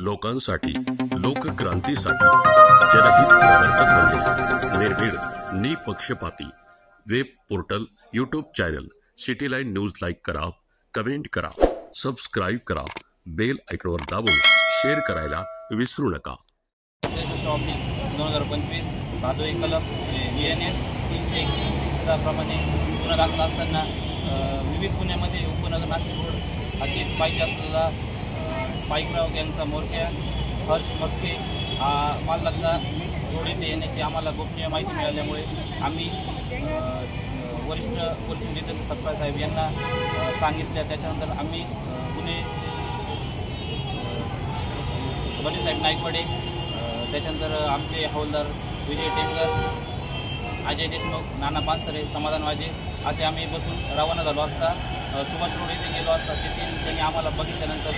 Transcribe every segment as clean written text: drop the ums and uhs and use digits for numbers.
लोकांसाठी, लोकक्रांतीसाठी जनहित प्रवर्तक म्हणजे निर्भीड, निपक्षपाती web portal, YouTube channel city line news like करा, कमेंट करा, सबस्क्राईब करा, बेल आयकॉनवर दाबून शेअर करायला विसरू नका. 2025 भादोई कलम BNS 331 प्रमाणे गुन्हा दाखल असताना विविध गुन्ह्यामध्ये उपनगर नाशिक रोड हद्दीत पाहिजे असलेला पाईकराव गँगचा म्होरक्या हर्ष मस्के हा मालदगदा रोड येथे येण्याची आम्हाला गोपनीय माहिती मिळाल्यामुळे आम्ही वरिष्ठ पोलीस निरीक्षक सप्ताह साहेब यांना सांगितल्या. त्याच्यानंतर आम्ही गुन्हे बलीसाहेब नाईकवाडे, त्याच्यानंतर आमचे हवालदार विजय टेमकर, अजय देशमुख, नाना पानसरे, समाधान वाजे असे आम्ही बसून रवाना झालो असता सुभाष रोड येथे गेलो असता तेथील त्यांनी आम्हाला बघितल्यानंतर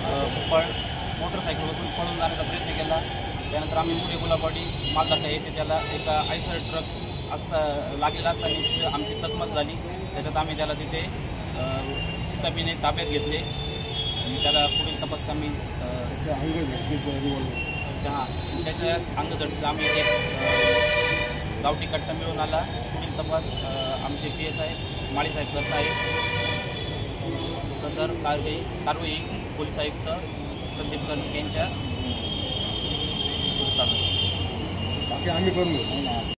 मोटरसायकल बसून पळून जाण्याचा प्रयत्न केला. त्यानंतर आम्ही पुढे गुलाबवाडी मालदगदा येथे त्याला एका आयसर ट्रक लागलेला असताना तिथे आमची चकमक झाली. त्याच्यात आम्ही त्याला तिथे चित्ताबीने ताब्यात घेतले आणि त्याला पुढील तपास आम्ही त्याच्या अंगझडतीत आम्ही एक गावठी कट्टा मिळून आला. पुढील तपास आमचे PSI माळीसाहेब करत आहेत. सदर कारवाई पोलीस आयुक्त संदीप कर्णिक यांच्या आम्ही करू